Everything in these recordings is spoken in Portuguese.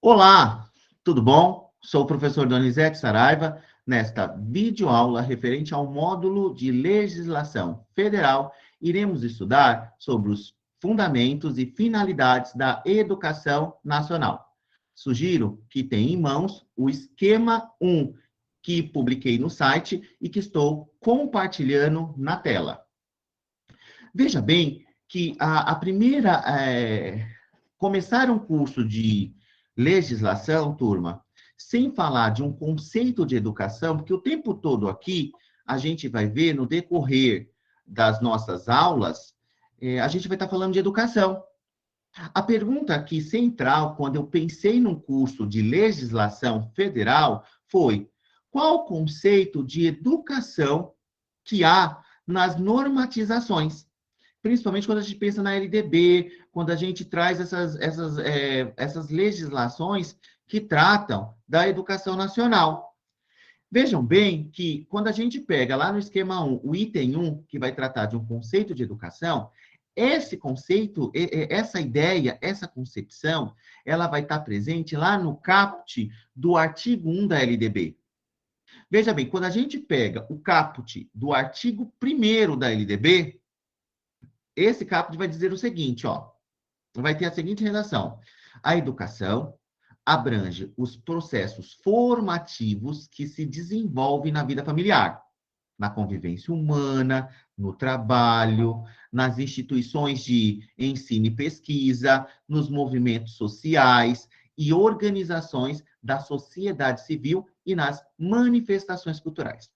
Olá, tudo bom? Sou o professor Donizete Saraiva, nesta videoaula referente ao módulo de legislação federal, iremos estudar sobre os fundamentos e finalidades da educação nacional. Sugiro que tenha em mãos o esquema 1, que publiquei no site e que estou compartilhando na tela. Veja bem que a primeira... começar um curso de legislação, turma, sem falar de um conceito de educação, porque o tempo todo aqui a gente vai ver no decorrer das nossas aulas, a gente vai estar falando de educação. A pergunta aqui central, quando eu pensei num curso de legislação federal, foi: qual o conceito de educação que há nas normatizações? Principalmente quando a gente pensa na LDB, quando a gente traz essas legislações que tratam da educação nacional. Vejam bem que quando a gente pega lá no esquema 1, o item 1, que vai tratar de um conceito de educação, esse conceito, essa ideia, essa concepção, ela vai estar presente lá no caput do artigo 1 da LDB. Veja bem, quando a gente pega o caput do artigo 1º da LDB, esse caput vai dizer o seguinte, ó, vai ter a seguinte redação: a educação abrange os processos formativos que se desenvolvem na vida familiar, na convivência humana, no trabalho, nas instituições de ensino e pesquisa, nos movimentos sociais e organizações da sociedade civil e nas manifestações culturais.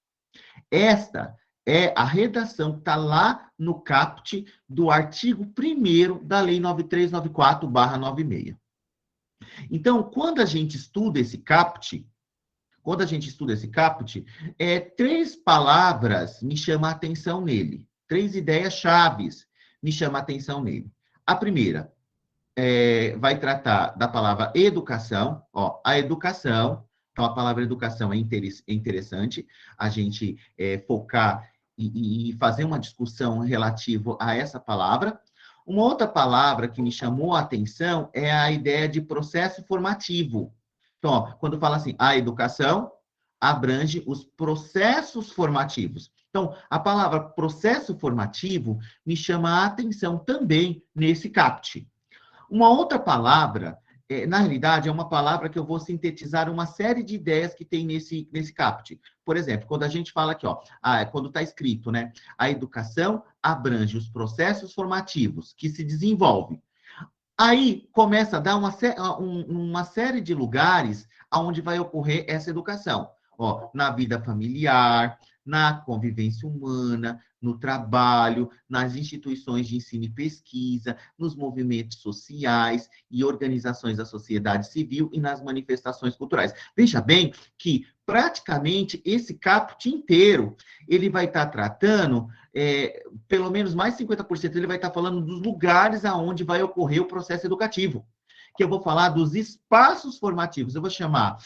Esta é a redação que está lá no caput do artigo 1º da Lei 9394/96. Então, quando a gente estuda esse caput, três palavras me chamam a atenção nele. Três ideias chaves me chamam a atenção nele. A primeira vai tratar da palavra educação. Ó, a educação. Então, a palavra educação é interessante a gente focar e fazer uma discussão relativa a essa palavra. Uma outra palavra que me chamou a atenção é a ideia de processo formativo. Então, ó, quando fala assim, a educação abrange os processos formativos. Então, a palavra processo formativo me chama a atenção também nesse caput. Uma outra palavra, na realidade, é uma palavra que eu vou sintetizar uma série de ideias que tem nesse caput. Por exemplo, quando a gente fala aqui, ó, quando está escrito, né? A educação abrange os processos formativos que se desenvolvem. Aí começa a dar uma série de lugares onde vai ocorrer essa educação. Ó, na vida familiar, na convivência humana, no trabalho, nas instituições de ensino e pesquisa, nos movimentos sociais e organizações da sociedade civil e nas manifestações culturais. Veja bem que praticamente esse caput inteiro ele vai estar tratando, pelo menos mais 50% ele vai estar falando dos lugares aonde vai ocorrer o processo educativo, que eu vou falar dos espaços formativos. Eu vou chamar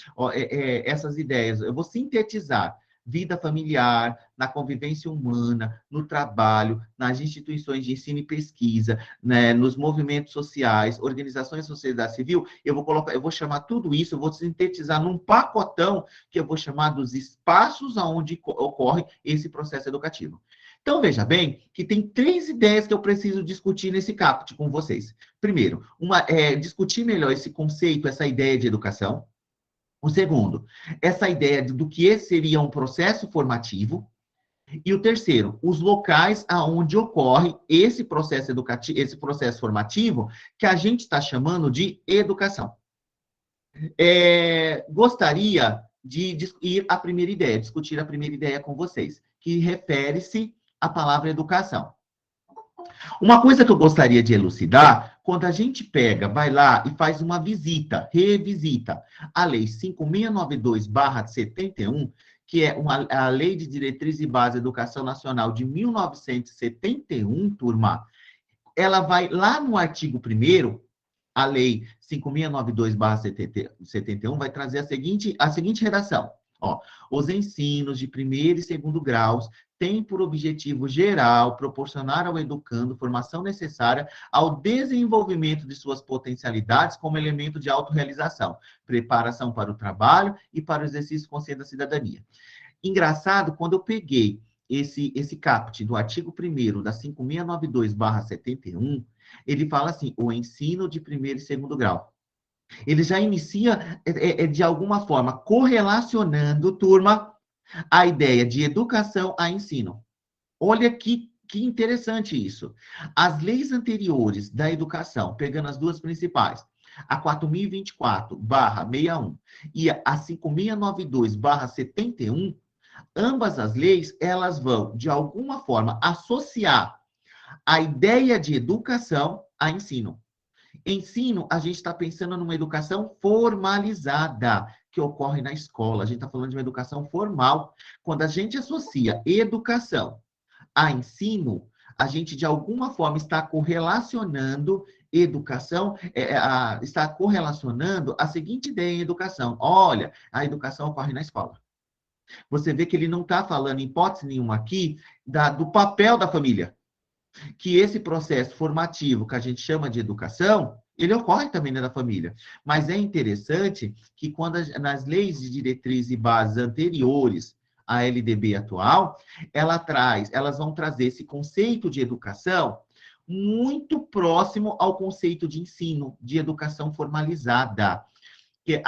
essas ideias, eu vou sintetizar: vida familiar, na convivência humana, no trabalho, nas instituições de ensino e pesquisa, né, nos movimentos sociais, organizações da sociedade civil. Eu vou chamar tudo isso, eu vou sintetizar num pacotão que eu vou chamar dos espaços onde ocorre esse processo educativo. Então, veja bem que tem três ideias que eu preciso discutir nesse caput com vocês. Primeiro, discutir melhor esse conceito, essa ideia de educação. O segundo, essa ideia do que seria um processo formativo. E o terceiro, os locais aonde ocorre esse processo educativo, esse processo formativo, que a gente está chamando de educação. Gostaria de ir à primeira ideia, discutir a primeira ideia com vocês, que refere-se à palavra educação. Uma coisa que eu gostaria de elucidar: quando a gente vai lá e faz uma visita, revisita a Lei 5692/71, que é a Lei de Diretriz e Base da Educação Nacional de 1971, turma, ela vai lá no artigo 1º, a Lei 5692/71 vai trazer a seguinte redação. Ó, os ensinos de primeiro e segundo graus tem por objetivo geral proporcionar ao educando formação necessária ao desenvolvimento de suas potencialidades como elemento de autorrealização, preparação para o trabalho e para o exercício consciente da cidadania. Engraçado, quando eu peguei esse caput do artigo 1º da 5692/71, ele fala assim, o ensino de primeiro e segundo grau. Ele já inicia, de alguma forma, correlacionando, turma, a ideia de educação a ensino. Olha que interessante isso. As leis anteriores da educação, pegando as duas principais, a 4024/61 e a 5692/71, ambas as leis, elas vão, de alguma forma, associar a ideia de educação a ensino. Ensino, a gente está pensando numa educação formalizada, que ocorre na escola. A gente está falando de uma educação formal. Quando a gente associa educação a ensino, a gente, de alguma forma, está correlacionando educação, está correlacionando a seguinte ideia em educação. Olha, a educação ocorre na escola. Você vê que ele não está falando, em hipótese nenhuma aqui, do papel da família. Que esse processo formativo que a gente chama de educação, ele ocorre também na família. Mas é interessante que quando nas leis de diretriz e bases anteriores à LDB atual, elas vão trazer esse conceito de educação muito próximo ao conceito de ensino, de educação formalizada. Que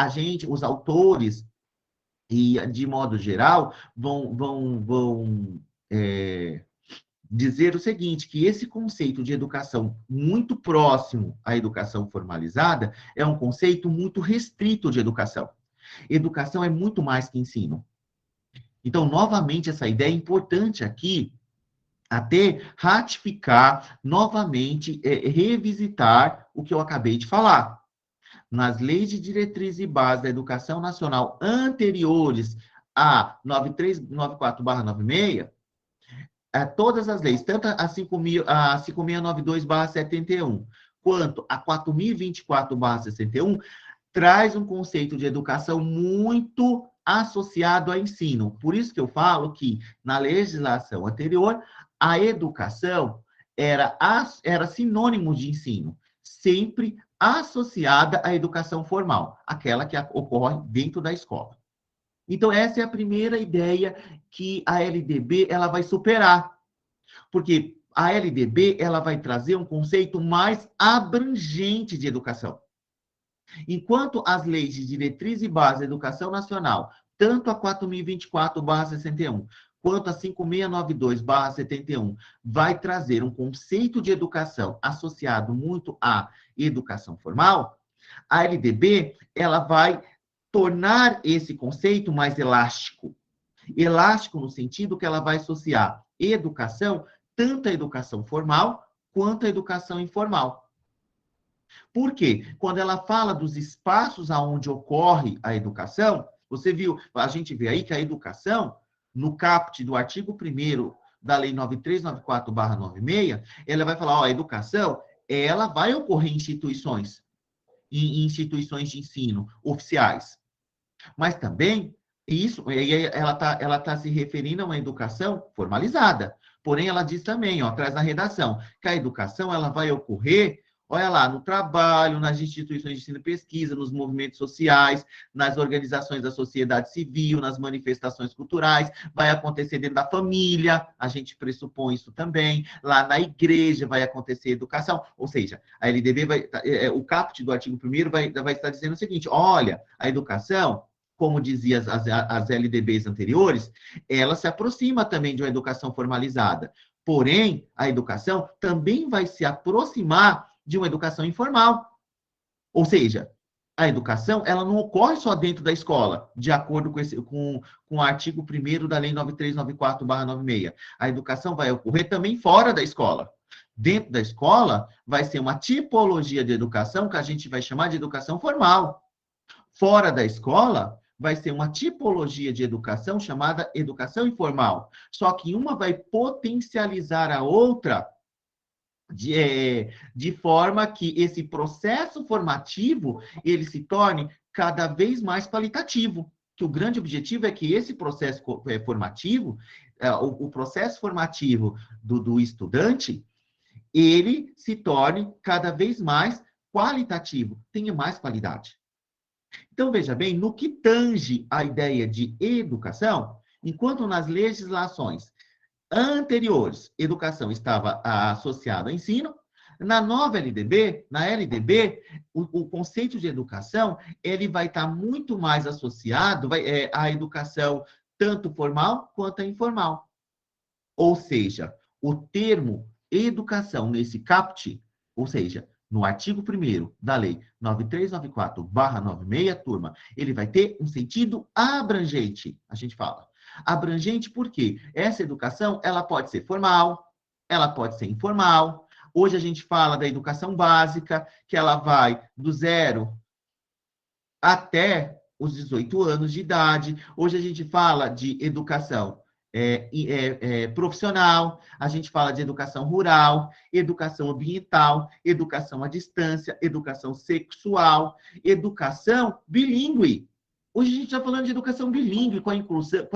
os autores, e de modo geral, vão dizer o seguinte, que esse conceito de educação muito próximo à educação formalizada é um conceito muito restrito de educação. Educação é muito mais que ensino. Então, novamente, essa ideia é importante aqui, até ratificar, novamente, revisitar o que eu acabei de falar. Nas leis de diretriz e base da educação nacional anteriores a 9394/96, todas as leis, tanto a 5692/71, quanto a 4024/61, traz um conceito de educação muito associado a ensino. Por isso que eu falo que, na legislação anterior, a educação era sinônimo de ensino, sempre associada à educação formal, aquela que ocorre dentro da escola. Então, essa é a primeira ideia que a LDB ela vai superar, porque a LDB ela vai trazer um conceito mais abrangente de educação. Enquanto as leis de diretriz e base da educação nacional, tanto a 4024/61, quanto a 5692/71, vai trazer um conceito de educação associado muito à educação formal, a LDB ela vai tornar esse conceito mais elástico. Elástico no sentido que ela vai associar educação, tanto a educação formal quanto a educação informal. Por quê? Quando ela fala dos espaços aonde ocorre a educação, você viu, a gente vê aí que a educação, no caput do artigo 1º da Lei 9394/96, ela vai falar, a educação, ela vai ocorrer em instituições de ensino oficiais. Mas também, ela tá se referindo a uma educação formalizada. Porém, ela diz também, traz na redação, que a educação ela vai ocorrer, olha lá, no trabalho, nas instituições de ensino e pesquisa, nos movimentos sociais, nas organizações da sociedade civil, nas manifestações culturais, vai acontecer dentro da família, a gente pressupõe isso também, lá na igreja vai acontecer educação, ou seja, a LDB o caput do artigo 1º vai estar dizendo o seguinte, olha, a educação, como dizia as LDBs anteriores, ela se aproxima também de uma educação formalizada. Porém, a educação também vai se aproximar de uma educação informal. Ou seja, a educação ela não ocorre só dentro da escola, de acordo com o artigo 1º da Lei 9394/96. A educação vai ocorrer também fora da escola. Dentro da escola, vai ser uma tipologia de educação que a gente vai chamar de educação formal. Fora da escola, vai ser uma tipologia de educação chamada educação informal. Só que uma vai potencializar a outra de forma que esse processo formativo ele se torne cada vez mais qualitativo. Que o grande objetivo é que esse processo formativo o processo formativo do estudante, ele se torne cada vez mais qualitativo, tenha mais qualidade. Então, veja bem, no que tange a ideia de educação, enquanto nas legislações anteriores, educação estava associada ao ensino, na nova LDB, na LDB, o conceito de educação, ele vai estar muito mais associado à educação tanto formal quanto informal. Ou seja, o termo educação nesse caput, ou seja, no artigo 1º da lei 9394/96, turma, ele vai ter um sentido abrangente, a gente fala. Abrangente porque essa educação, ela pode ser formal, ela pode ser informal. Hoje a gente fala da educação básica, que ela vai do 0 até os 18 anos de idade. Hoje a gente fala de educação profissional, a gente fala de educação rural, educação ambiental, educação à distância, educação sexual, educação bilíngue. Hoje a gente está falando de educação bilíngue, com a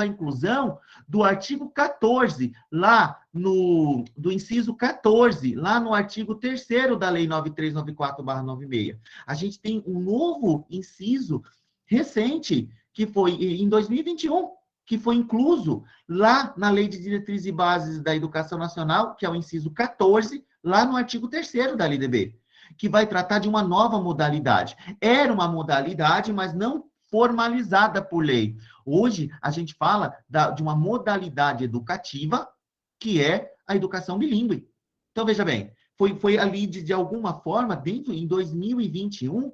inclusão do artigo 14, lá do inciso 14, lá no artigo 3º da Lei 9394/96. A gente tem um novo inciso recente, que foi em 2021, que foi incluso lá na Lei de Diretrizes e Bases da Educação Nacional, que é o inciso 14, lá no artigo 3º da LDB, que vai tratar de uma nova modalidade. Era uma modalidade, mas não formalizada por lei. Hoje, a gente fala de uma modalidade educativa, que é a educação bilíngue. Então, veja bem, foi ali, de alguma forma, em 2021,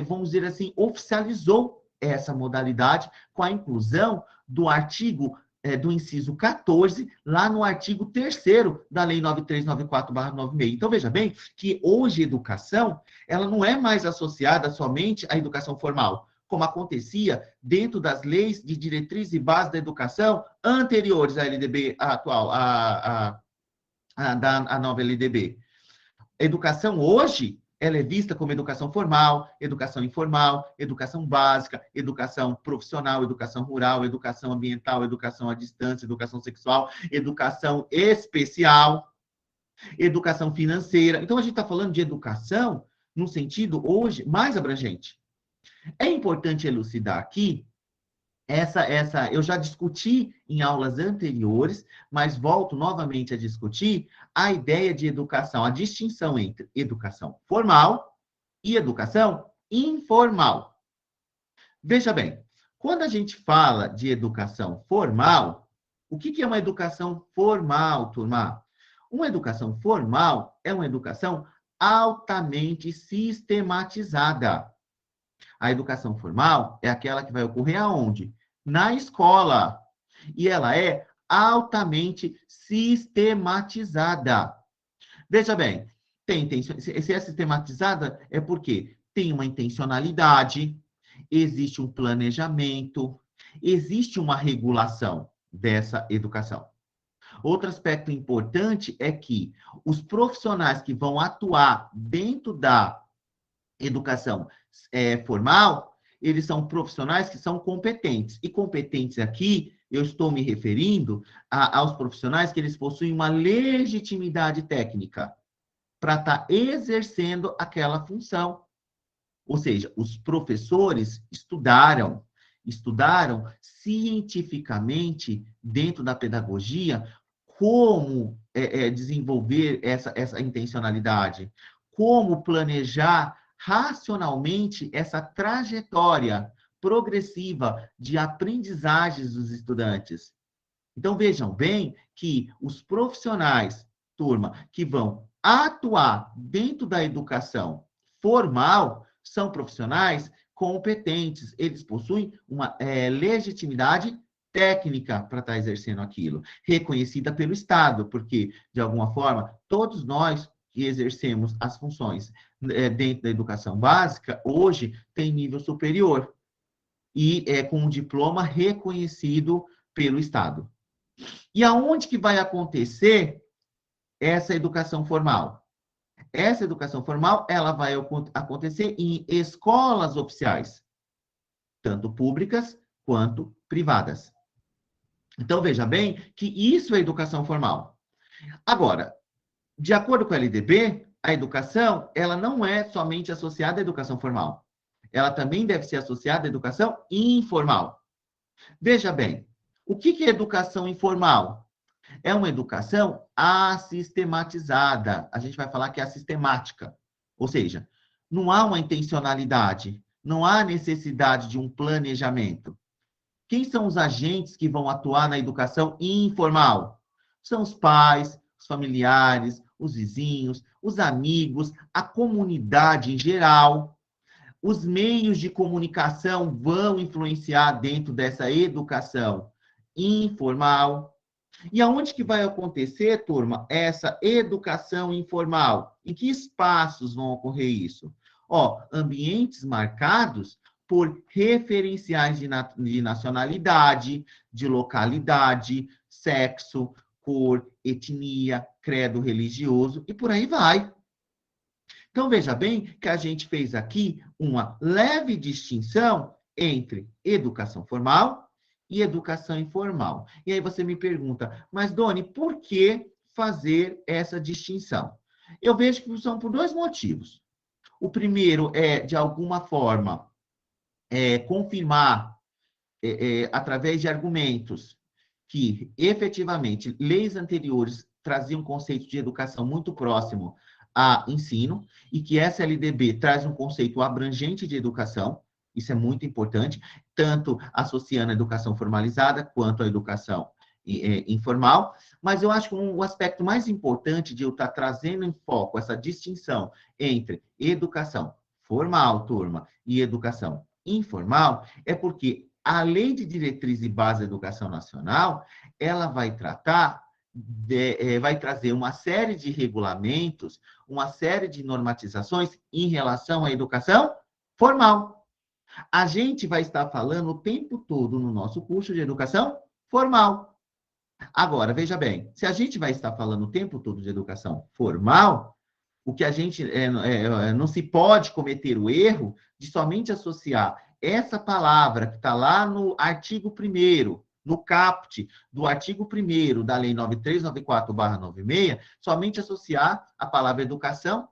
vamos dizer assim, oficializou essa modalidade com a inclusão do artigo, do inciso 14, lá no artigo 3º da Lei 9394/96. Então, veja bem que hoje a educação, ela não é mais associada somente à educação formal, como acontecia dentro das leis de diretrizes e bases da educação anteriores à LDB atual, a nova LDB. A educação hoje, ela é vista como educação formal, educação informal, educação básica, educação profissional, educação rural, educação ambiental, educação à distância, educação sexual, educação especial, educação financeira. Então, a gente está falando de educação num sentido, hoje, mais abrangente. É importante elucidar aqui, eu já discuti em aulas anteriores, mas volto novamente a discutir a ideia de educação, a distinção entre educação formal e educação informal. Veja bem, quando a gente fala de educação formal, o que é uma educação formal, turma? Uma educação formal é uma educação altamente sistematizada. A educação formal é aquela que vai ocorrer aonde? Na escola. E ela é altamente sistematizada. Veja bem, se é sistematizada, é porque tem uma intencionalidade, existe um planejamento, existe uma regulação dessa educação. Outro aspecto importante é que os profissionais que vão atuar dentro da educação formal, eles são profissionais que são competentes. E competentes aqui, eu estou me referindo aos profissionais que eles possuem uma legitimidade técnica para estar exercendo aquela função. Ou seja, os professores estudaram cientificamente dentro da pedagogia como desenvolver essa intencionalidade, como planejar racionalmente essa trajetória progressiva de aprendizagens dos estudantes. Então, vejam bem que os profissionais, turma, que vão atuar dentro da educação formal, são profissionais competentes, eles possuem uma legitimidade técnica para estar exercendo aquilo, reconhecida pelo Estado, porque, de alguma forma, todos nós que exercemos as funções dentro da educação básica, hoje, tem nível superior e com um diploma reconhecido pelo Estado. E aonde que vai acontecer essa educação formal? Essa educação formal, ela vai acontecer em escolas oficiais, tanto públicas quanto privadas. Então, veja bem que isso é educação formal. Agora, de acordo com a LDB, a educação, ela não é somente associada à educação formal. Ela também deve ser associada à educação informal. Veja bem, o que é educação informal? É uma educação assistematizada. A gente vai falar que é assistemática. Ou seja, não há uma intencionalidade, não há necessidade de um planejamento. Quem são os agentes que vão atuar na educação informal? São os pais, os familiares, os vizinhos, os amigos, a comunidade em geral. Os meios de comunicação vão influenciar dentro dessa educação informal. E aonde que vai acontecer, turma, essa educação informal? Em que espaços vão ocorrer isso? Ó, ambientes marcados por referenciais de nacionalidade, de localidade, sexo, cor, etnia, credo religioso e por aí vai. Então, veja bem que a gente fez aqui uma leve distinção entre educação formal e educação informal. E aí você me pergunta, mas Doni, por que fazer essa distinção? Eu vejo que são por dois motivos. O primeiro é, de alguma forma, confirmar, através de argumentos, que efetivamente leis anteriores traziam um conceito de educação muito próximo a ensino, e que essa LDB traz um conceito abrangente de educação, isso é muito importante, tanto associando a educação formalizada quanto a educação informal, mas eu acho que o aspecto mais importante de eu estar trazendo em foco essa distinção entre educação formal, turma, e educação informal, é porque a Lei de Diretriz e Base da Educação Nacional, ela vai tratar, vai trazer uma série de regulamentos, uma série de normatizações em relação à educação formal. A gente vai estar falando o tempo todo no nosso curso de educação formal. Agora, veja bem, se a gente vai estar falando o tempo todo de educação formal, o que a gente não se pode cometer o erro de somente associar essa palavra que está lá no artigo 1º, no caput do artigo 1º da Lei 9394/96, somente associar a palavra educação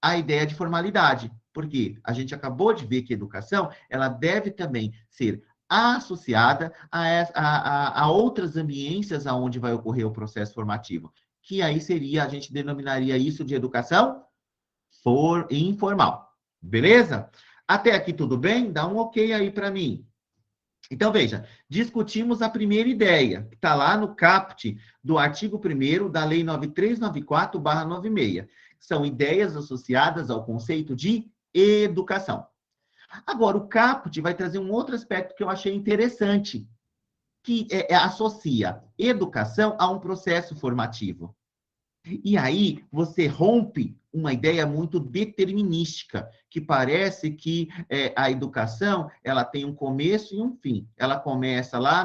à ideia de formalidade. Porque a gente acabou de ver que educação, ela deve também ser associada a outras ambiências aonde vai ocorrer o processo formativo, que aí seria, a gente denominaria isso de educação informal. Beleza? Até aqui tudo bem? Dá um ok aí para mim. Então, veja, discutimos a primeira ideia, que está lá no caput do artigo 1º da Lei 9394/96. São ideias associadas ao conceito de educação. Agora, o caput vai trazer um outro aspecto que eu achei interessante, que associa educação a um processo formativo. E aí você rompe uma ideia muito determinística, que parece que a educação ela tem um começo e um fim. Ela começa lá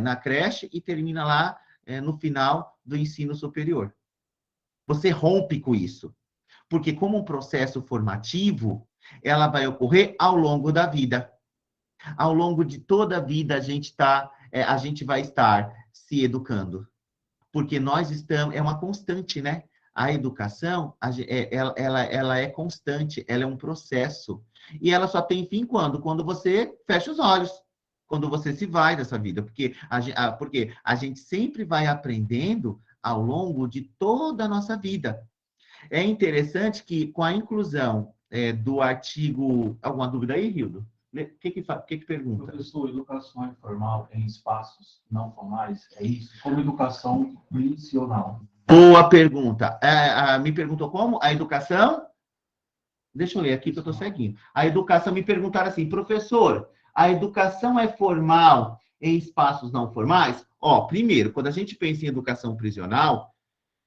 na creche e termina lá no final do ensino superior. Você rompe com isso, porque como um processo formativo, ela vai ocorrer ao longo da vida. Ao longo de toda a vida, a gente vai estar se educando. Porque nós estamos, é uma constante, né? A educação, ela é constante, ela é um processo. E ela só tem fim quando? Quando você fecha os olhos, quando você se vai dessa vida. Porque a gente sempre vai aprendendo ao longo de toda a nossa vida. É interessante que, com a inclusão do artigo... Alguma dúvida aí, Hildo? O que pergunta? Professor, educação informal em espaços não formais, é isso? Como educação funcional? Boa pergunta. Me perguntou como? A educação... Deixa eu ler aqui que eu estou seguindo. A educação, me perguntaram assim, professor, a educação é formal em espaços não formais? Ó, primeiro, quando a gente pensa em educação prisional,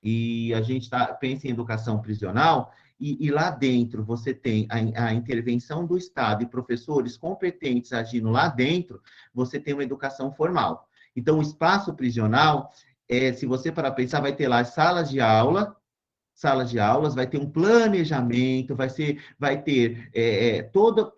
e a gente pensa em educação prisional, e lá dentro você tem a intervenção do Estado e professores competentes agindo lá dentro, você tem uma educação formal. Então, o espaço prisional, se você parar para pensar, vai ter lá as salas de aula, salas de aulas, vai ter um planejamento, vai ter todo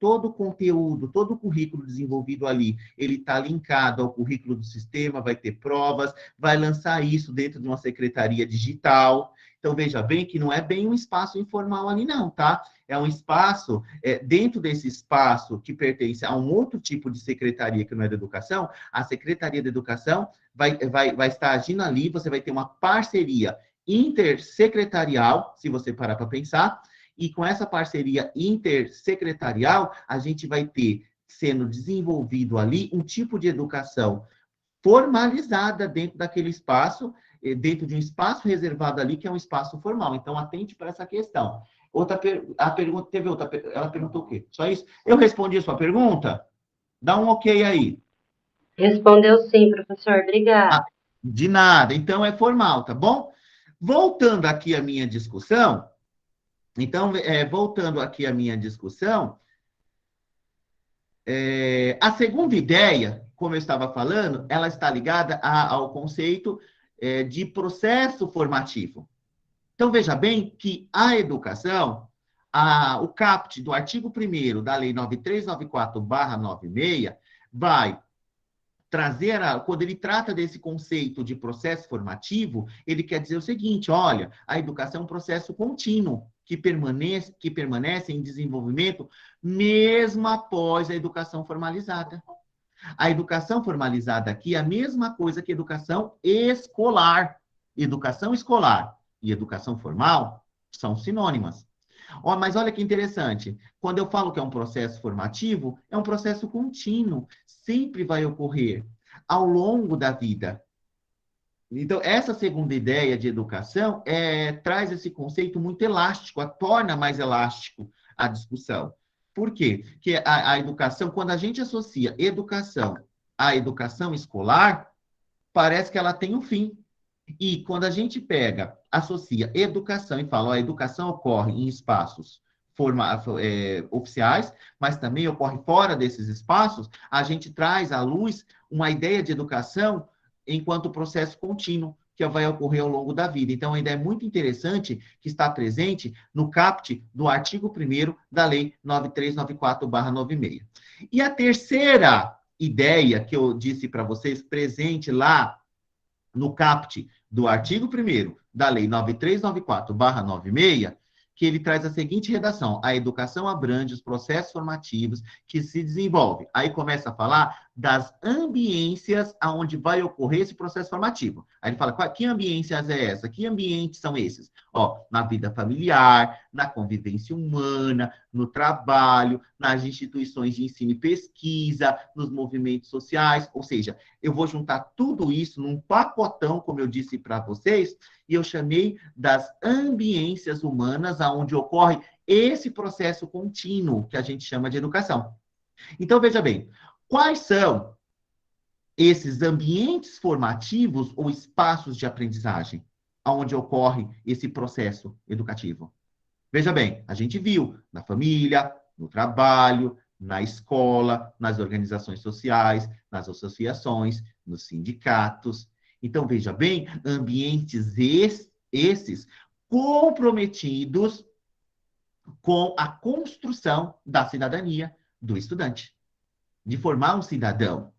o conteúdo, todo o currículo desenvolvido ali, ele está linkado ao currículo do sistema, vai ter provas, vai lançar isso dentro de uma secretaria digital. Então, veja bem que não é bem um espaço informal ali, não, tá? É um espaço, dentro desse espaço que pertence a um outro tipo de secretaria que não é da educação, a Secretaria da Educação vai estar agindo ali, você vai ter uma parceria intersecretarial, se você parar para pensar, e com essa parceria intersecretarial, a gente vai ter sendo desenvolvido ali um tipo de educação formalizada dentro daquele espaço, dentro de um espaço reservado ali, que é um espaço formal. Então, atente para essa questão. A pergunta, teve outra, ela perguntou o quê? Só isso? Eu respondi a sua pergunta? Dá um ok aí. Respondeu sim, professor. Ah, Obrigada. de nada. Então, é formal, tá bom? Voltando aqui à minha discussão, então, voltando aqui à minha discussão, a segunda ideia, como eu estava falando, ela está ligada ao conceito de processo formativo. Então, veja bem que a educação, o caput do artigo 1º da Lei 9394/96, vai trazer, quando ele trata desse conceito de processo formativo, ele quer dizer o seguinte: olha, a educação é um processo contínuo, que permanece em desenvolvimento mesmo após a educação formalizada. A educação formalizada aqui é a mesma coisa que educação escolar. Educação escolar e educação formal são sinônimas. Mas olha que interessante, quando eu falo que é um processo formativo, é um processo contínuo, sempre vai ocorrer ao longo da vida. Então, essa segunda ideia de educação traz esse conceito muito elástico, torna mais elástico a discussão. Por quê? Porque a educação, quando a gente associa educação à educação escolar, parece que ela tem um fim. E quando a gente associa educação e fala, ó, a educação ocorre em espaços oficiais, mas também ocorre fora desses espaços, a gente traz à luz uma ideia de educação enquanto processo contínuo que vai ocorrer ao longo da vida. Então, a ideia é muito interessante que está presente no caput do artigo 1º da Lei 9394/96. E a terceira ideia que eu disse para vocês, presente lá no caput do artigo 1º da Lei 9394/96, que ele traz a seguinte redação: a educação abrange os processos formativos que se desenvolvem. Aí começa a falar das ambiências aonde vai ocorrer esse processo formativo. Aí ele fala, que ambiências é essa? Que ambientes são esses? Ó, na vida familiar, na convivência humana, no trabalho, nas instituições de ensino e pesquisa, nos movimentos sociais, ou seja, eu vou juntar tudo isso num pacotão, como eu disse para vocês, e eu chamei das ambiências humanas, aonde ocorre esse processo contínuo que a gente chama de educação. Então, veja bem, quais são esses ambientes formativos ou espaços de aprendizagem aonde ocorre esse processo educativo? Veja bem, a gente viu na família, no trabalho, na escola, nas organizações sociais, nas associações, nos sindicatos. Então, veja bem, ambientes esses comprometidos com a construção da cidadania do estudante, de formar um cidadão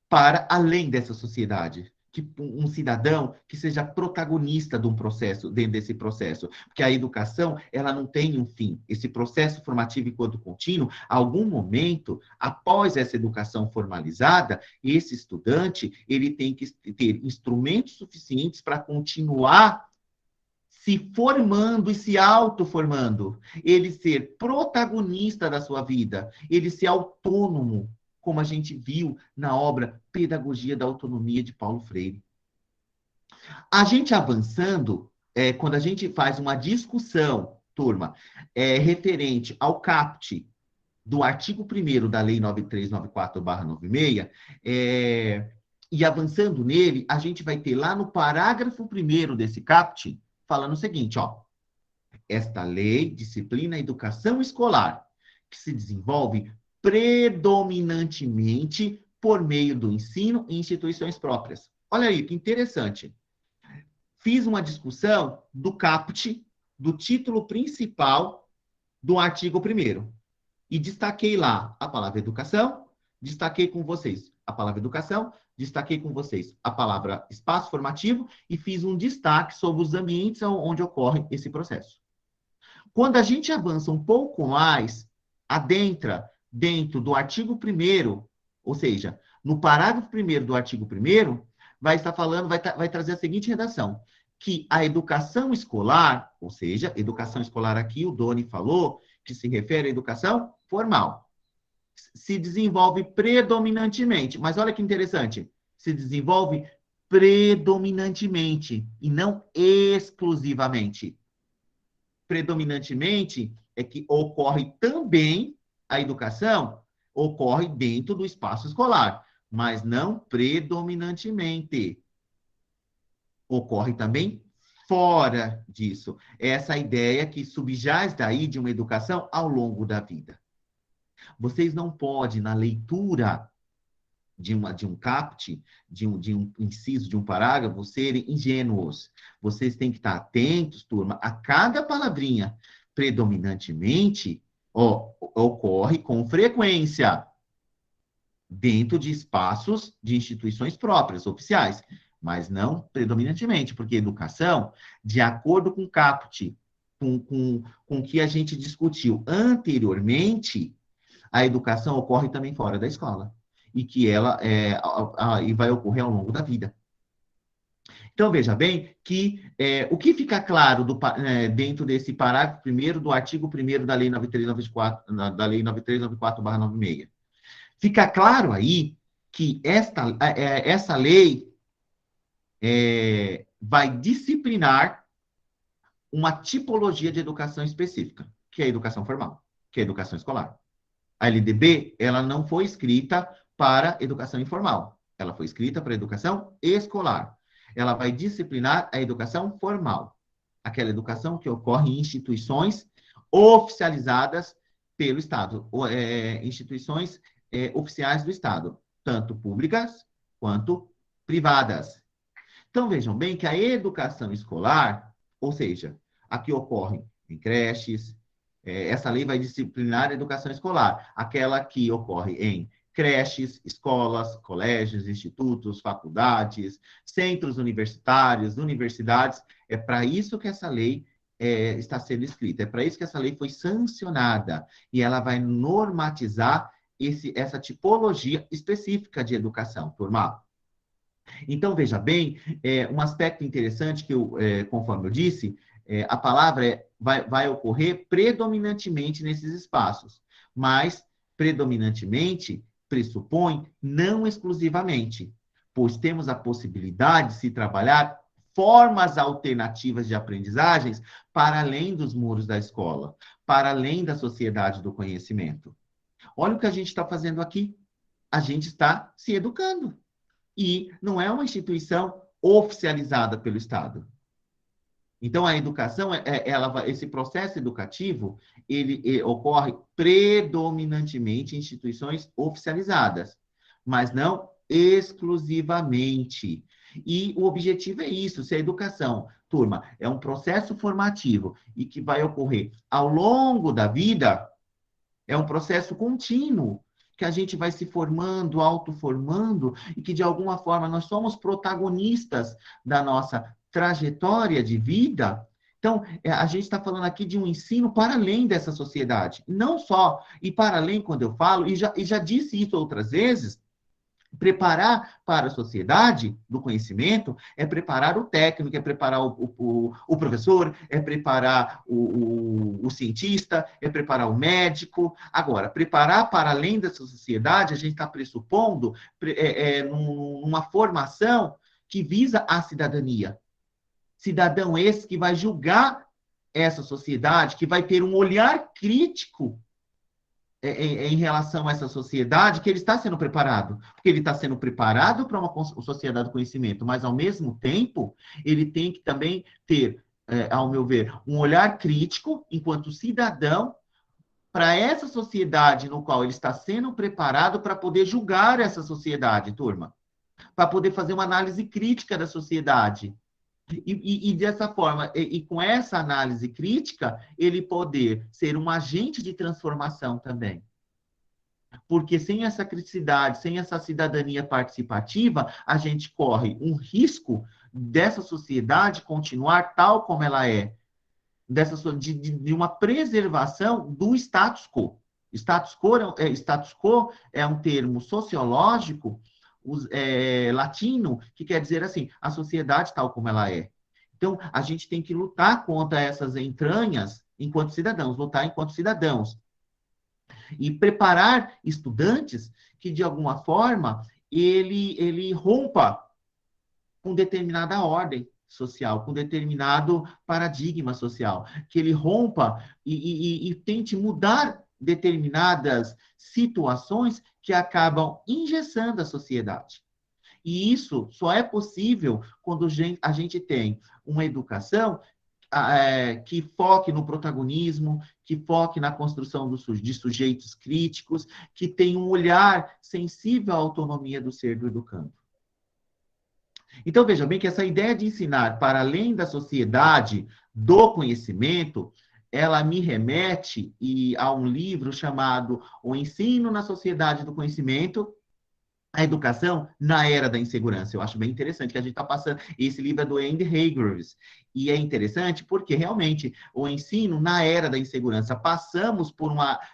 para além dessa sociedade, que um cidadão que seja protagonista de um processo, dentro desse processo, porque a educação, ela não tem um fim. Esse processo formativo enquanto contínuo, algum momento, após essa educação formalizada, esse estudante, ele tem que ter instrumentos suficientes para continuar se formando e se autoformando, ele ser protagonista da sua vida, ele ser autônomo, como a gente viu na obra Pedagogia da Autonomia de Paulo Freire. A gente avançando, quando a gente faz uma discussão, turma, referente ao caput do artigo 1º da Lei 9394/96, e avançando nele, a gente vai ter lá no parágrafo 1º desse caput, falando o seguinte, ó: esta lei disciplina a educação escolar, que se desenvolve predominantemente por meio do ensino em instituições próprias. Olha aí, que interessante. fiz uma discussão do caput, do título principal do artigo 1º. E destaquei lá a palavra educação, destaquei com vocês a palavra educação, destaquei com vocês a palavra espaço formativo e fiz um destaque sobre os ambientes onde ocorre esse processo. Quando a gente avança um pouco mais, adentra dentro do artigo 1º, ou seja, no parágrafo 1º do artigo 1º, vai estar falando, vai trazer a seguinte redação, que a educação escolar, ou seja, educação escolar aqui, o Doni falou, que se refere à educação formal, se desenvolve predominantemente, mas olha que interessante, se desenvolve predominantemente e não exclusivamente. Predominantemente é que ocorre também a educação, ocorre dentro do espaço escolar, mas não predominantemente. Ocorre também fora disso. Essa ideia que subjaz daí de uma educação ao longo da vida. Vocês não podem, na leitura de um caput, de um inciso, de um parágrafo, serem ingênuos. Vocês têm que estar atentos, turma, a cada palavrinha. Predominantemente, ocorre com frequência dentro de espaços de instituições próprias, oficiais, mas não predominantemente, porque educação, de acordo com o caput, com o que a gente discutiu anteriormente, a educação ocorre também fora da escola. E que ela e vai ocorrer ao longo da vida. Então, veja bem que o que fica claro dentro desse parágrafo 1º do artigo 1º da Lei 9394, da Lei 9394/96. Fica claro aí que essa lei vai disciplinar uma tipologia de educação específica, que é a educação formal, que é a educação escolar. A LDB, ela não foi escrita para educação informal. Ela foi escrita para educação escolar. Ela vai disciplinar a educação formal. Aquela educação que ocorre em instituições oficializadas pelo Estado. Instituições oficiais do Estado. Tanto públicas quanto privadas. Então, vejam bem que a educação escolar, ou seja, a que ocorre em creches, essa lei vai disciplinar a educação escolar, aquela que ocorre em creches, escolas, colégios, institutos, faculdades, centros universitários, universidades. É para isso que essa lei está sendo escrita, é para isso que essa lei foi sancionada, e ela vai normatizar essa tipologia específica de educação, turma. Então, veja bem, um aspecto interessante que, conforme eu disse, a palavra vai ocorrer predominantemente nesses espaços, mas predominantemente pressupõe não exclusivamente, pois temos a possibilidade de se trabalhar formas alternativas de aprendizagens para além dos muros da escola, para além da sociedade do conhecimento. Olha o que a gente está fazendo aqui. A gente está se educando. E não é uma instituição oficializada pelo Estado. Então, a educação, esse processo educativo, ele ocorre predominantemente em instituições oficializadas, mas não exclusivamente. E o objetivo é isso, se a educação, turma, é um processo formativo e que vai ocorrer ao longo da vida, é um processo contínuo, que a gente vai se formando, autoformando, e que, de alguma forma, nós somos protagonistas da nossa trajetória de vida. Então, a gente está falando aqui de um ensino para além dessa sociedade. Não só, e para além, quando eu falo, e já disse isso outras vezes, preparar para a sociedade do conhecimento é preparar o técnico, é preparar o professor, é preparar o cientista, é preparar o médico. Agora, preparar para além dessa sociedade, a gente está pressupondo numa formação que visa a cidadania. Cidadão esse que vai julgar essa sociedade, que vai ter um olhar crítico em relação a essa sociedade, que ele está sendo preparado. Porque ele está sendo preparado para uma sociedade do conhecimento, mas, ao mesmo tempo, ele tem que também ter, ao meu ver, um olhar crítico, enquanto cidadão, para essa sociedade no qual ele está sendo preparado para poder julgar essa sociedade, turma. Para poder fazer uma análise crítica da sociedade. E dessa forma, e com essa análise crítica, ele poder ser um agente de transformação também. Porque sem essa criticidade, sem essa cidadania participativa, a gente corre um risco dessa sociedade continuar tal como ela é, de uma preservação do status quo. Status quo é um termo sociológico latino que quer dizer assim, a sociedade tal como ela é. Então, a gente tem que lutar contra essas entranhas enquanto cidadãos, lutar enquanto cidadãos. E preparar estudantes que, de alguma forma, ele rompa com determinada ordem social, com determinado paradigma social, que ele rompa e tente mudar determinadas situações que acabam engessando a sociedade. E isso só é possível quando a gente tem uma educação que foque no protagonismo, que foque na construção de sujeitos críticos, que tenha um olhar sensível à autonomia do ser do educando. Então, veja bem que essa ideia de ensinar para além da sociedade do conhecimento, ela me remete a um livro chamado O Ensino na Sociedade do Conhecimento, a Educação na Era da Insegurança. Eu acho bem interessante que a gente está passando... Esse livro é do Andy Hargreaves. E é interessante porque, realmente, o ensino na Era da Insegurança. Passamos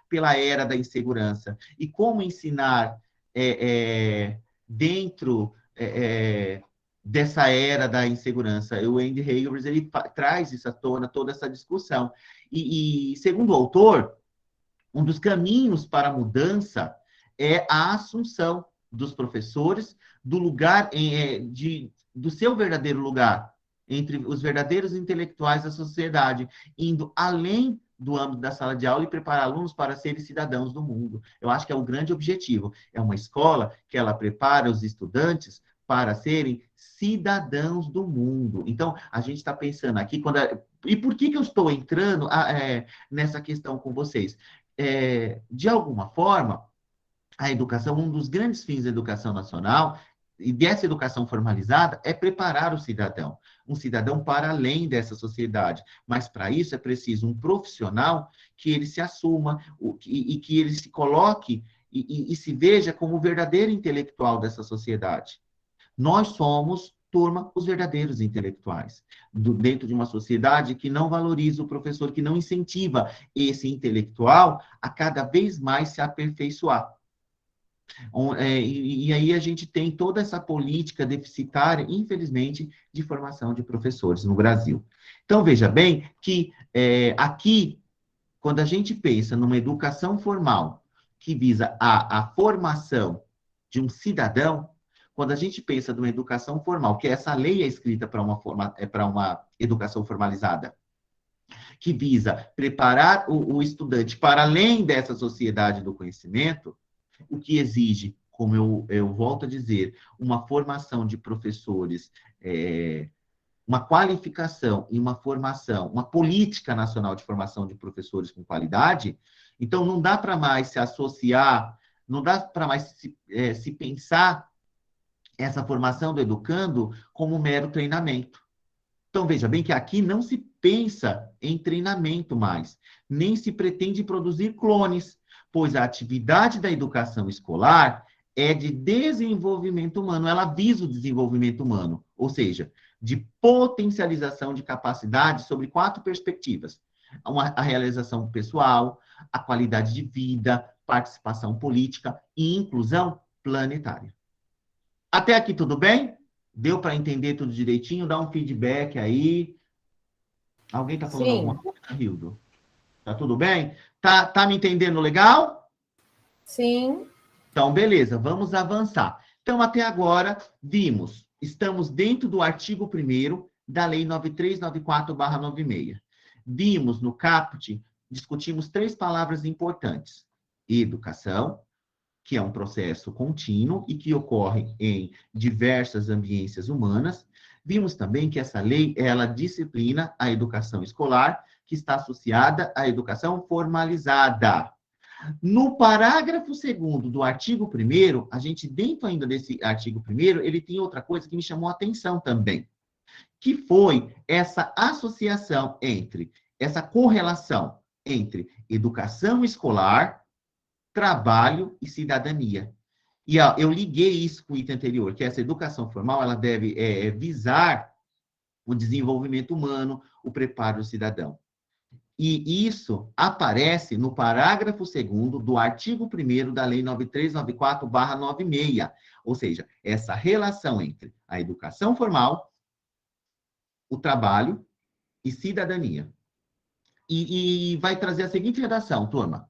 pela Era da Insegurança. E como ensinar dentro... dessa era da insegurança. O Andy Hargreaves, ele traz isso à tona, toda essa discussão. E, segundo o autor, um dos caminhos para a mudança é a assunção dos professores do lugar, do seu verdadeiro lugar, entre os verdadeiros intelectuais da sociedade, indo além do âmbito da sala de aula e preparar alunos para serem cidadãos do mundo. Eu acho que é o grande objetivo. É uma escola que ela prepara os estudantes para serem cidadãos do mundo. Então, a gente está pensando aqui... E por que eu estou entrando nessa questão com vocês? De alguma forma, a educação, um dos grandes fins da educação nacional e dessa educação formalizada é preparar o cidadão, um cidadão para além dessa sociedade. Mas, para isso, é preciso um profissional que ele se assuma e que ele se coloque e se veja como o verdadeiro intelectual dessa sociedade. Nós somos, turma, os verdadeiros intelectuais, dentro de uma sociedade que não valoriza o professor, que não incentiva esse intelectual a cada vez mais se aperfeiçoar. E aí a gente tem toda essa política deficitária, infelizmente, de formação de professores no Brasil. Então, veja bem que aqui, quando a gente pensa numa educação formal que visa a formação de um cidadão, quando a gente pensa numa educação formal, que essa lei é escrita para uma educação formalizada, que visa preparar o estudante para além dessa sociedade do conhecimento, o que exige, como eu volto a dizer, uma formação de professores, uma qualificação e uma formação, uma política nacional de formação de professores com qualidade. Então, não dá para mais se associar, não dá para mais se pensar essa formação do educando como mero treinamento. Então, veja bem que aqui não se pensa em treinamento mais, nem se pretende produzir clones, pois a atividade da educação escolar é de desenvolvimento humano, ela visa o desenvolvimento humano, ou seja, de potencialização de capacidades sobre 4 perspectivas: a realização pessoal, a qualidade de vida, participação política e inclusão planetária. Até aqui tudo bem? Deu para entender tudo direitinho? Dá um feedback aí. Alguém está falando alguma coisa, Hildo? Tá tudo bem? Tá me entendendo legal? Sim. Então, beleza, vamos avançar. Então, até agora, estamos dentro do artigo 1º da Lei 9394/96. Vimos no caput, discutimos 3 palavras importantes: educação, que é um processo contínuo e que ocorre em diversas ambiências humanas. Vimos também que essa lei, ela disciplina a educação escolar, que está associada à educação formalizada. No parágrafo 2º do artigo 1º, a gente, dentro ainda desse artigo 1º, ele tem outra coisa que me chamou a atenção também, que foi essa associação entre, essa correlação entre educação escolar, trabalho e cidadania. E ó, eu liguei isso com o item anterior, que essa educação formal ela deve visar o desenvolvimento humano, o preparo do cidadão. E isso aparece no parágrafo 2º do artigo 1º da Lei 9394/96, ou seja, essa relação entre a educação formal, o trabalho e cidadania. E vai trazer a seguinte redação, turma.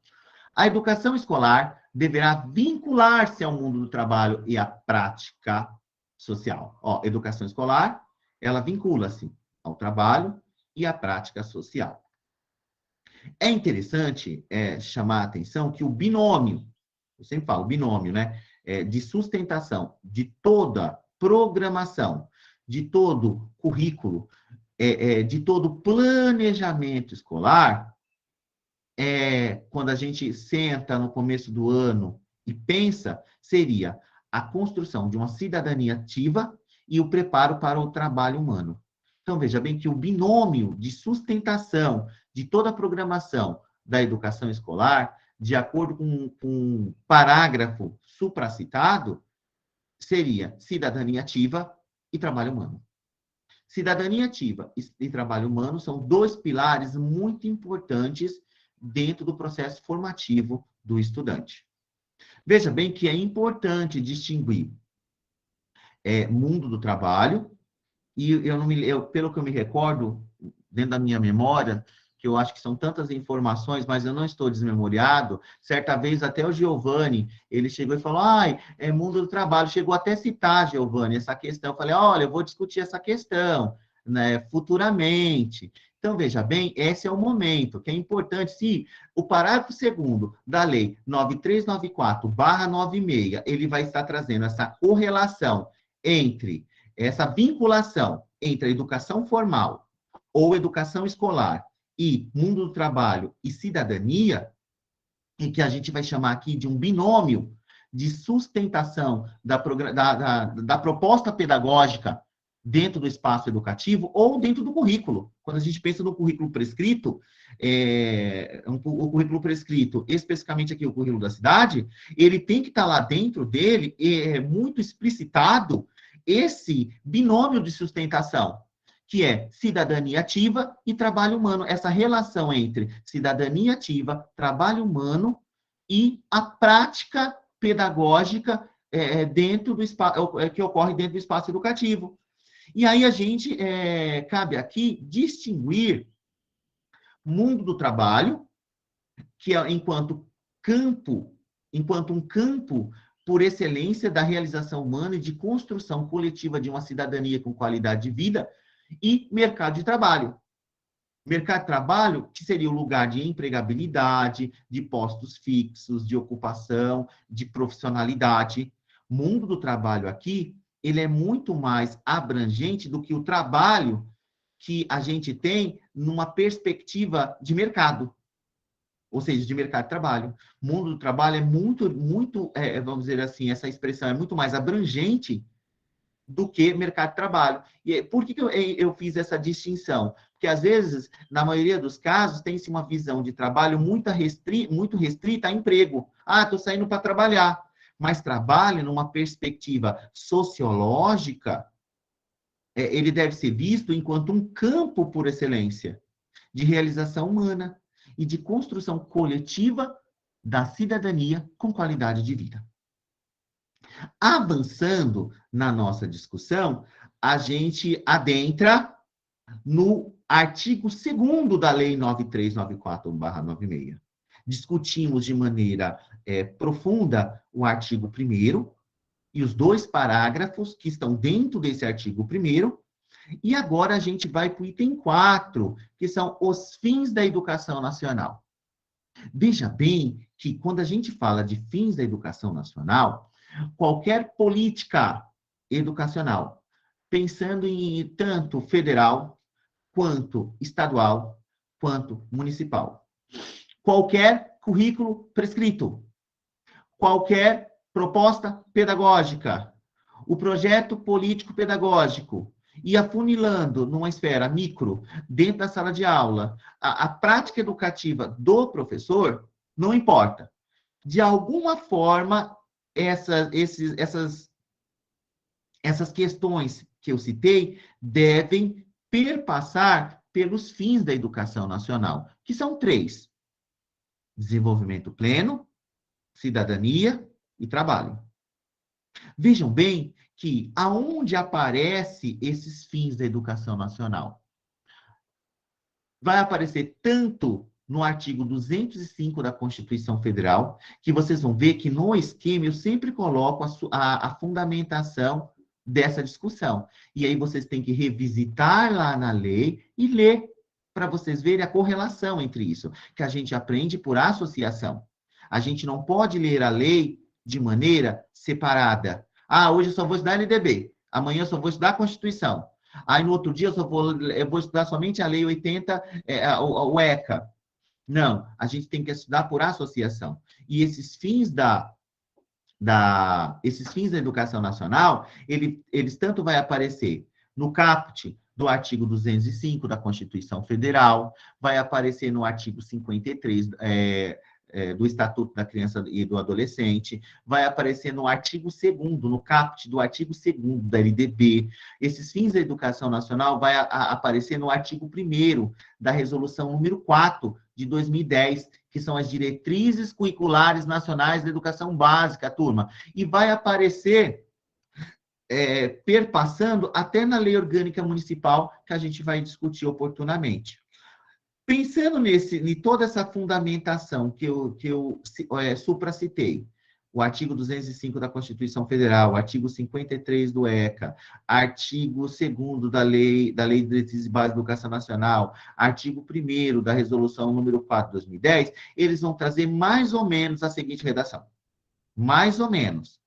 A educação escolar deverá vincular-se ao mundo do trabalho e à prática social. Ó, educação escolar, ela vincula-se ao trabalho e à prática social. É interessante chamar a atenção que o binômio, eu sempre falo binômio, né, de sustentação de toda programação, de todo currículo, de todo planejamento escolar, quando a gente senta no começo do ano e pensa, seria a construção de uma cidadania ativa e o preparo para o trabalho humano. Então, veja bem que o binômio de sustentação de toda a programação da educação escolar, de acordo com um parágrafo supracitado, seria cidadania ativa e trabalho humano. Cidadania ativa e trabalho humano são dois pilares muito importantes dentro do processo formativo do estudante. Veja bem que é importante distinguir mundo do trabalho, e pelo que eu me recordo, dentro da minha memória, que eu acho que são tantas informações, mas eu não estou desmemoriado, certa vez até o Giovanni, ele chegou e falou, mundo do trabalho, chegou até a citar, Giovanni, essa questão. Eu falei, olha, eu vou discutir essa questão, né, futuramente. Então, veja bem, esse é o momento, que é importante, se o parágrafo 2º da Lei 9394/96, ele vai estar trazendo essa correlação entre, essa vinculação entre a educação formal ou educação escolar e mundo do trabalho e cidadania, em que a gente vai chamar aqui de um binômio de sustentação da proposta pedagógica dentro do espaço educativo ou dentro do currículo. Quando a gente pensa no currículo prescrito, o currículo prescrito, especificamente aqui o currículo da cidade, ele tem que estar lá dentro dele, muito explicitado, esse binômio de sustentação, que é cidadania ativa e trabalho humano. Essa relação entre cidadania ativa, trabalho humano e a prática pedagógica dentro do espaço, que ocorre dentro do espaço educativo. E aí a gente, cabe aqui distinguir mundo do trabalho, que é enquanto um campo por excelência da realização humana e de construção coletiva de uma cidadania com qualidade de vida, e mercado de trabalho. Mercado de trabalho, que seria o lugar de empregabilidade, de postos fixos, de ocupação, de profissionalidade. Mundo do trabalho aqui, ele é muito mais abrangente do que o trabalho que a gente tem numa perspectiva de mercado, ou seja, de mercado de trabalho. Mundo do trabalho é muito, vamos dizer assim, essa expressão é muito mais abrangente do que mercado de trabalho. E por que eu fiz essa distinção? Porque, às vezes, na maioria dos casos, tem-se uma visão de trabalho muito restrita a emprego. Estou saindo para trabalhar. Mas trabalho, numa perspectiva sociológica, ele deve ser visto enquanto um campo por excelência de realização humana e de construção coletiva da cidadania com qualidade de vida. Avançando na nossa discussão, a gente adentra no artigo 2º da Lei 9394/96. Discutimos de maneira profunda o artigo 1º e os dois parágrafos que estão dentro desse artigo 1º, e agora a gente vai para o item 4, que são os fins da educação nacional. Veja bem que quando a gente fala de fins da educação nacional, qualquer política educacional, pensando em tanto federal, quanto estadual, quanto municipal. Qualquer currículo prescrito, qualquer proposta pedagógica, o projeto político-pedagógico e afunilando numa esfera micro, dentro da sala de aula, a prática educativa do professor, não importa. De alguma forma, essas questões que eu citei devem perpassar pelos fins da educação nacional, que são 3: desenvolvimento pleno, cidadania e trabalho. Vejam bem que aonde aparece esses fins da educação nacional? Vai aparecer tanto no artigo 205 da Constituição Federal, que vocês vão ver que no esquema eu sempre coloco a fundamentação dessa discussão. E aí vocês têm que revisitar lá na lei e ler para vocês verem a correlação entre isso, que a gente aprende por associação. A gente não pode ler a lei de maneira separada. Ah, hoje eu só vou estudar LDB, amanhã eu só vou estudar a Constituição. Aí no outro dia eu vou estudar somente a Lei 80, o ECA. Não, a gente tem que estudar por associação. E esses fins da educação nacional, eles tanto vai aparecer no caput do artigo 205 da Constituição Federal, vai aparecer no artigo 53 do Estatuto da Criança e do Adolescente, vai aparecer no artigo 2º, no caput do artigo 2º da LDB. Esses fins da educação nacional vai aparecer no artigo 1º da Resolução número 4 de 2010, que são as Diretrizes Curriculares Nacionais da Educação Básica, turma. E vai aparecer perpassando até na Lei Orgânica Municipal, que a gente vai discutir oportunamente. Pensando em toda essa fundamentação que eu supracitei, o artigo 205 da Constituição Federal, o artigo 53 do ECA, artigo 2º da Lei de Diretrizes Básicas da Educação Nacional, artigo 1º da Resolução número 4 de 2010, eles vão trazer mais ou menos a seguinte redação. Mais ou menos.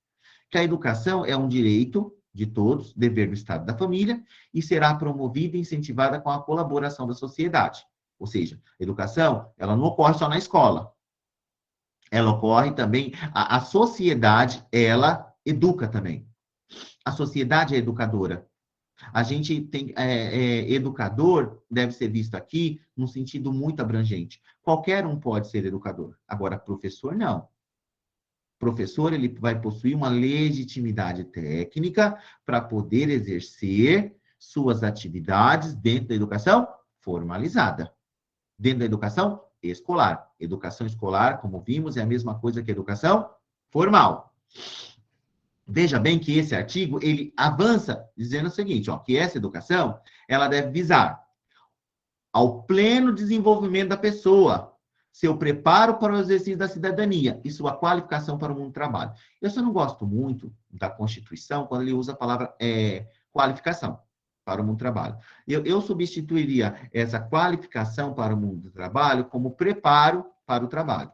Que a educação é um direito de todos, dever do Estado e da família, e será promovida e incentivada com a colaboração da sociedade. Ou seja, a educação, ela não ocorre só na escola. Ela ocorre também, a sociedade, ela educa também. A sociedade é educadora. A gente tem, educador deve ser visto aqui num sentido muito abrangente. Qualquer um pode ser educador. Agora, professor, não. Professor, ele vai possuir uma legitimidade técnica para poder exercer suas atividades dentro da educação formalizada. Dentro da educação escolar. Educação escolar, como vimos, é a mesma coisa que educação formal. Veja bem que esse artigo, ele avança dizendo o seguinte, que essa educação, ela deve visar ao pleno desenvolvimento da pessoa, seu preparo para o exercício da cidadania e sua qualificação para o mundo do trabalho. Eu só não gosto muito da Constituição quando ele usa a palavra qualificação para o mundo do trabalho. Eu substituiria essa qualificação para o mundo do trabalho como preparo para o trabalho.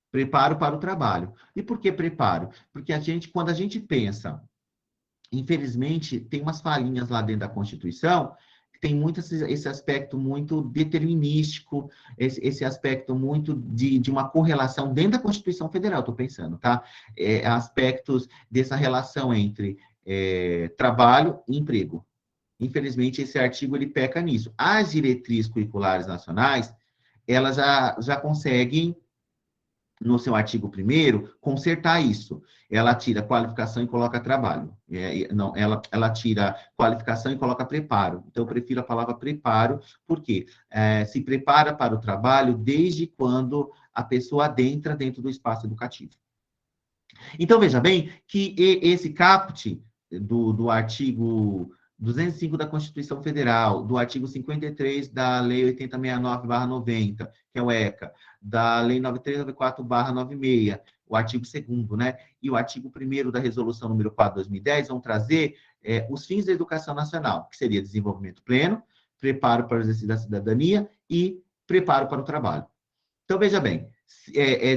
Preparo para o trabalho. E por que preparo? Porque quando a gente pensa, infelizmente, tem umas falhinhas lá dentro da Constituição, que tem muito esse aspecto muito determinístico, esse aspecto muito de uma correlação dentro da Constituição Federal, estou pensando, tá? Aspectos dessa relação entre trabalho e emprego. Infelizmente, esse artigo ele peca nisso. As diretrizes curriculares nacionais, elas já conseguem, no seu artigo 1º, consertar isso. Ela tira qualificação e coloca trabalho. Não, ela tira qualificação e coloca preparo. Então, eu prefiro a palavra preparo, porque se prepara para o trabalho desde quando a pessoa adentra dentro do espaço educativo. Então, veja bem que esse caput do artigo 205 da Constituição Federal, do artigo 53 da Lei 8069/90, que é o ECA, da Lei 9394/96, o artigo 2º, né? E o artigo 1º da Resolução número 4 de 2010 vão trazer os fins da educação nacional, que seria desenvolvimento pleno, preparo para o exercício da cidadania e preparo para o trabalho. Então, veja bem,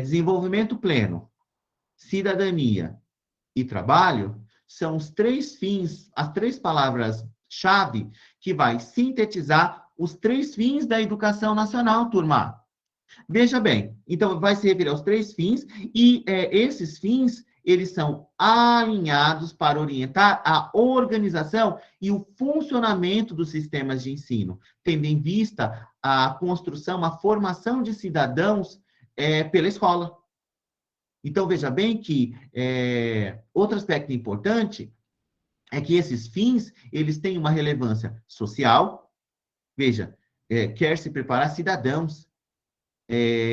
desenvolvimento pleno, cidadania e trabalho são os 3 fins, as 3 palavras-chave que vai sintetizar os 3 fins da educação nacional, turma. Veja bem, então vai se referir aos 3 fins, e esses fins, eles são alinhados para orientar a organização e o funcionamento dos sistemas de ensino, tendo em vista a construção, a formação de cidadãos pela escola. Então, veja bem que outro aspecto importante é que esses fins, eles têm uma relevância social. Veja, quer se preparar cidadãos,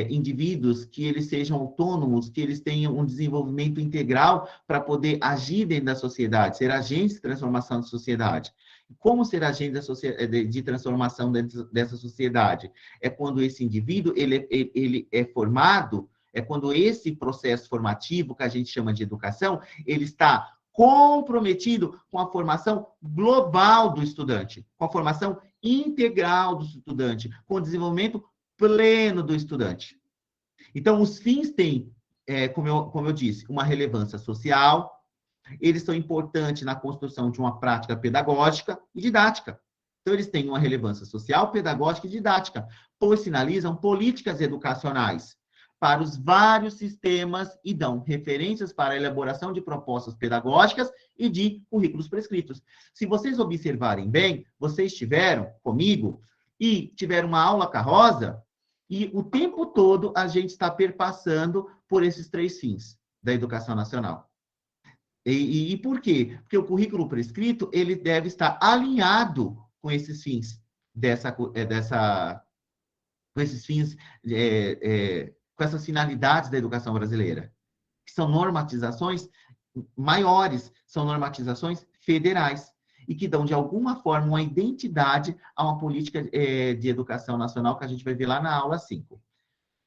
indivíduos que eles sejam autônomos, que eles tenham um desenvolvimento integral para poder agir dentro da sociedade, ser agentes de transformação da sociedade. Como ser agente de transformação dentro dessa sociedade? É quando esse indivíduo ele é formado, é quando esse processo formativo, que a gente chama de educação, ele está comprometido com a formação global do estudante, com a formação integral do estudante, com o desenvolvimento pleno do estudante. Então, os fins têm, como eu disse, uma relevância social, eles são importantes na construção de uma prática pedagógica e didática. Então, eles têm uma relevância social, pedagógica e didática, pois sinalizam políticas educacionais para os vários sistemas e dão referências para a elaboração de propostas pedagógicas e de currículos prescritos. Se vocês observarem bem, vocês estiveram comigo e tiveram uma aula com a Rosa, e o tempo todo a gente está perpassando por esses 3 fins da educação nacional. E por quê? Porque o currículo prescrito, ele deve estar alinhado com esses fins, com esses fins, com essas finalidades da educação brasileira, que são normatizações maiores, são normatizações federais, e que dão, de alguma forma, uma identidade a uma política de educação nacional, que a gente vai ver lá na aula 5.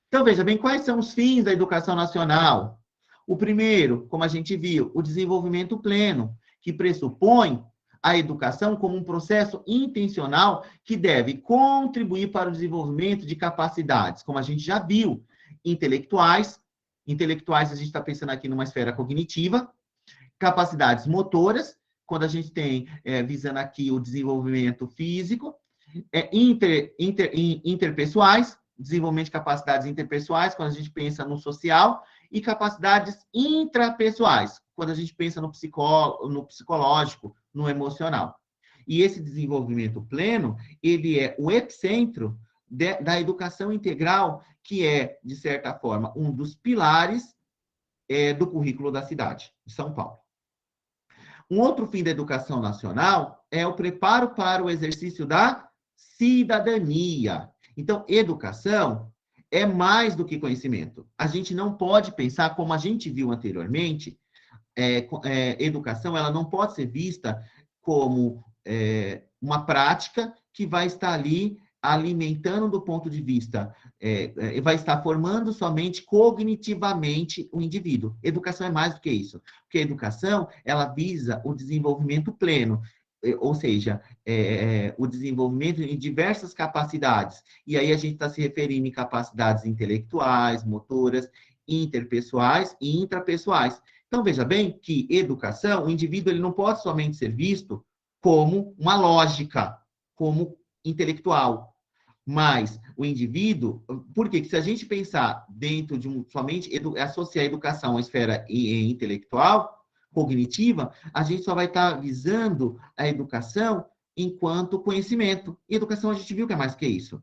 Então, veja bem, quais são os fins da educação nacional? O primeiro, como a gente viu, o desenvolvimento pleno, que pressupõe a educação como um processo intencional que deve contribuir para o desenvolvimento de capacidades, como a gente já viu, intelectuais a gente está pensando aqui numa esfera cognitiva, capacidades motoras, quando a gente tem, visando aqui o desenvolvimento físico, interpessoais, desenvolvimento de capacidades interpessoais, quando a gente pensa no social, e capacidades intrapessoais, quando a gente pensa no psicológico, no emocional. E esse desenvolvimento pleno, ele é o epicentro da educação integral, que é, de certa forma, um dos pilares do currículo da cidade de São Paulo. Um outro fim da educação nacional é o preparo para o exercício da cidadania. Então, educação é mais do que conhecimento. A gente não pode pensar, como a gente viu anteriormente, educação ela não pode ser vista como uma prática que vai estar ali alimentando do ponto de vista, vai estar formando somente cognitivamente o indivíduo. Educação é mais do que isso, porque a educação, ela visa o desenvolvimento pleno, ou seja, o desenvolvimento em diversas capacidades. E aí a gente está se referindo em capacidades intelectuais, motoras, interpessoais e intrapessoais. Então, veja bem que educação, o indivíduo ele não pode somente ser visto como uma lógica, como intelectual. Mas o indivíduo, porque se a gente pensar dentro de somente associar a educação à esfera intelectual, cognitiva, a gente só vai estar visando a educação enquanto conhecimento. E educação a gente viu que é mais que isso.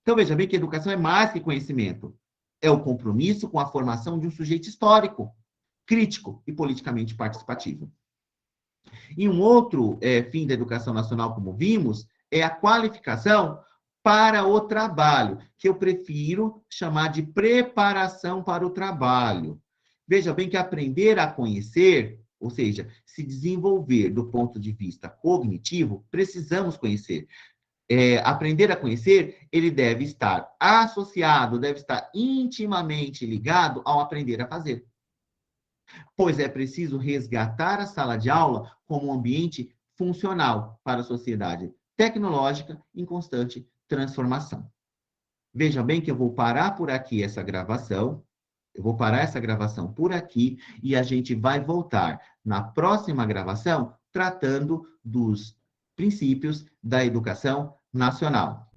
Então, veja bem que educação é mais que conhecimento. É o compromisso com a formação de um sujeito histórico, crítico e politicamente participativo. E um outro fim da educação nacional, como vimos, é a qualificação para o trabalho, que eu prefiro chamar de preparação para o trabalho. Veja bem que aprender a conhecer, ou seja, se desenvolver do ponto de vista cognitivo, precisamos conhecer. Aprender a conhecer, ele deve estar associado, deve estar intimamente ligado ao aprender a fazer. Pois é preciso resgatar a sala de aula como um ambiente funcional para a sociedade tecnológica em constante transformação. Veja bem que eu vou parar por aqui essa gravação, eu vou parar essa gravação por aqui e a gente vai voltar na próxima gravação tratando dos princípios da educação nacional.